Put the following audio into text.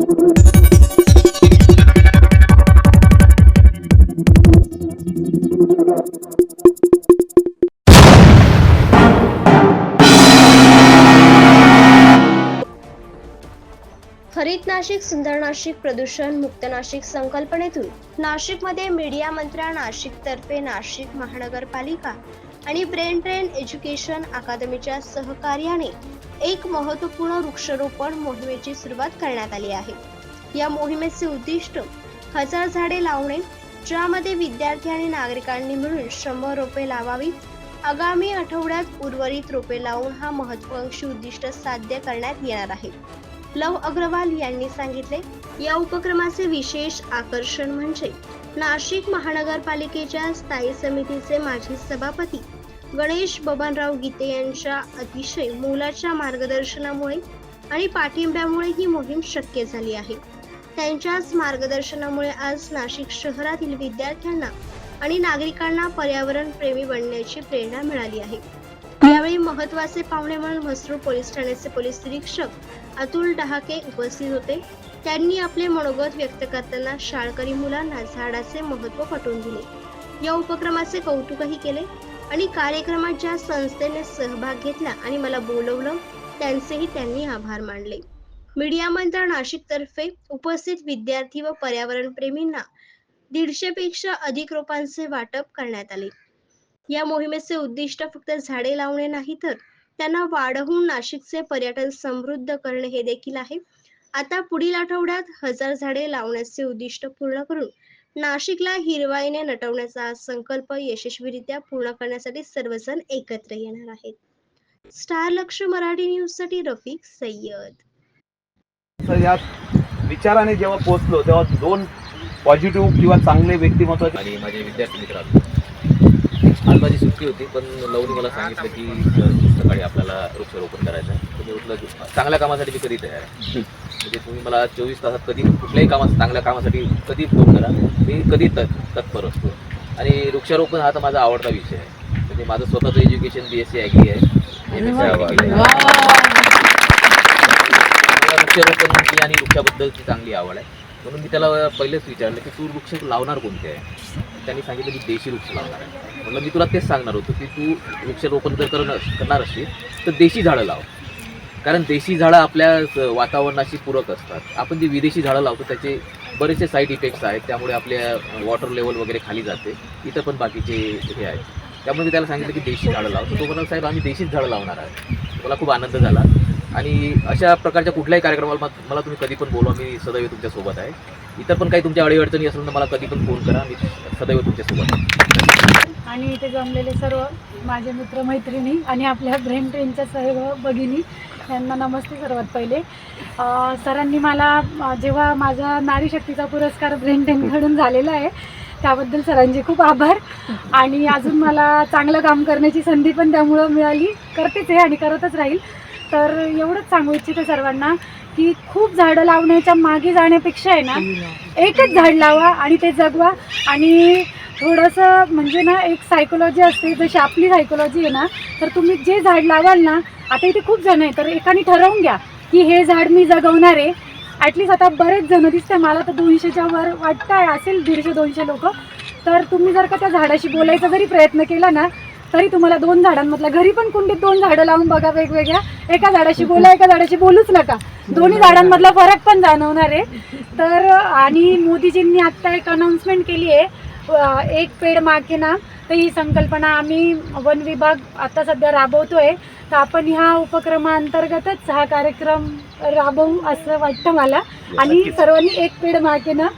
हरित नाशिक, सुंदर नाशिक, प्रदूषण मुक्त नाशिक संकल्पनेतून नाशिकमध्ये मीडिया मंत्रा नाशिक तर्फे नाशिक महानगरपालिका आणि ब्रेन ट्रेन एज्युकेशन अकादमीच्या सहकार्याने एक महत्त्वपूर्ण वृक्षारोपण मोहिमेची सुरुवात करण्यात आली आहे। या मोहिमेचे उद्दिष्ट 1000 झाडे लावणे, ज्यामध्ये विद्यार्थी आणि नागरिकांनी मिळून 100 रोपे लावावीत। आगामी आठवड्यात उर्वरित रोपे लावून हा महत्त्वाकांक्षी उद्दिष्ट साध्य करण्यात येणार आहे। लव अग्रवाल यांनी सांगितले। या उपक्रमाचे विशेष आकर्षण म्हणजे नाशिक महानगरपालिकेच्या स्थायी समितीचे माजी सभापती गणेश बबनराव गीते यांच्या अतिशय मोलाच्या मार्गदर्शनामुळे आणि पाठिंब्यामुळे ही मोहीम शक्य झाली आहे। त्यांच्याच मार्गदर्शनामुळे आज नाशिक शहरातील विद्यार्थ्यांना आणि नागरिकांना पर्यावरण प्रेमी बनण्याची प्रेरणा मिळाली आहे। यावेळी महत्त्वाचे पाहुणे म्हणून म्हसरूळ पोलीस ठाण्याचे पोलीस निरीक्षक अतुल डहाके उपस्थित होते। त्यांनी आपले मनोगत व्यक्त करताना शाळकरी मुलांना झाडाचे महत्त्व पटवून दिले। या उपक्रमाचे कौतुकही केले आणि कार्यक्रमात ज्या संस्थेने सहभाग घेतला आणि मला बोलवलं त्यांचेही त्यांनी आभार मानले। मीडिया मंत्रा नाशिक तर्फे उपस्थित विद्यार्थी व पर्यावरण प्रेमींना 150 पेक्षा अधिक रोपांचे वाटप करण्यात आले। या मोहिमेचे उद्दिष्ट फक्त झाडे लावणे नाही, तर त्यांना वाढवून नाशिकचे पर्यटन समृद्ध करणे हे देखील आहे। आता पुढील आठवड्यात 1000 झाडे लावण्याचे उद्दिष्ट पूर्ण करून नाशिकला हिरवाईने नटवण्याचा संकल्प यशस्वीरित्या पूर्ण करण्यासाठी सर्वजण एकत्र येणार आहेत। स्टार लक्ष मराठी न्यूज साठी रफिक सय्यद। या विचाराने जेव्हा पोहोचलो तेव्हा दोन पॉझिटिव्ह किंवा चांगले व्यक्तिमत्व आणि माझे विद्यार्थी मित्र आज माझी सुट्टी होती, पण लवनी मला सांगितलं की सकाळी आपल्याला वृक्षारोपण करायचं आहे। तुम्ही म्हटलं चांगल्या कामासाठी मी कधी तयार आहे, म्हणजे तुम्ही मला 24 तासात कधी कुठल्याही चांगल्या कामासाठी कधी फोन करा, मी कधी तत्पर असतो। आणि वृक्षारोपण हा तर माझा आवडता विषय आहे। म्हणजे माझं स्वतःचं एज्युकेशन BSc ॲग्री आहे। वृक्षारोपणची आणि वृक्षाबद्दलची चांगली आवड आहे, म्हणून मी त्याला पहिलेच विचारलं की तू वृक्ष लावणार कोणते आहे। त्यांनी सांगितलं की देशी वृक्ष लावणार आहे। म्हटलं मी तुला तेच सांगणार होतो की तू वृक्षारोपण जर करणार असशील तर देशी झाडं लाव, कारण देशी झाडं आपल्या वातावरणाशी पूरक असतात। आपण जी विदेशी झाडं लावतो त्याचे बरेचसे साईड इफेक्ट्स आहेत, त्यामुळे आपल्या वॉटर लेवल वगैरे खाली जाते, इथं पण बाकीचे हे आहेत। त्यामुळे त्याला सांगितलं की देशी झाडं लाव, तो म्हणाला साहेब आम्ही देशीच झाडं लावणार आहे। मला खूप आनंद झाला आणि अशा प्रकारच्या कुठल्याही कार्यक्रमाला मला तुम्ही कधी पण बोलवा, मी सदैव तुमच्यासोबत आहे। इतर पण काही तुमच्या अडीअडचणी असेल तर मला कधी पण फोन करा, मी सदैव तुमच्यासोबत आहे। आणि इथे जमलेले सर्व माझे मित्रमैत्रिणी आणि आपल्या ब्रेन ट्रेनच्या सर्व भगिनी यांना नमस्ते। सर्वात पहिले सरांनी मला जेव्हा माझा नारी शक्तीचा पुरस्कार ब्रेन ट्रेनकडून झालेला आहे त्याबद्दल सरांचे खूप आभार। आणि अजून मला चांगलं काम करण्याची संधी पण त्यामुळं मिळाली, करतेच आहे आणि करतच राहील। तर एवढंच सांगू इच्छिते सर्वांना की खूप झाडं लावण्याच्या मागे जाण्यापेक्षा आहे ना, एकच झाड लावा आणि ते जगवा। आणि थोडंसं म्हणजे ना एक सायकोलॉजी असते, जशी आपली सायकोलॉजी आहे ना, तर तुम्ही जे झाड लावाल ना, आता इथे खूप जण आहे तर एकाने ठरवून घ्या की हे झाड मी जगवणार आहे। ॲटलीस्ट आता बरेच जण दिसते मला तर 200च्या वर वाटतं असेल, 150-200 लोक। तर तुम्ही जर का त्या झाडाशी बोलायचा जरी प्रयत्न केला ना, तरी तुम्हाला 2 झाडांमधला घरी पण कुंडीत 2 झाडं लावून बघा वेगवेगळ्या, एका झाडाशी बोला एका झाडाशी बोलूच नका, दोन्ही झाडांमधला फरक पण जाणवणार आहे। तर आणि मोदीजींनी आत्ता एक अनाउन्समेंट केली आहे, एक पेड माँ के नाम, तर ही संकल्पना आम्ही वन विभाग आता सध्या राबवतोय। तर आपण ह्या उपक्रमाअंतर्गतच हा कार्यक्रम राबवू असं वाटतं मला। आणि सर्वांनी एक पेड माँ के नाम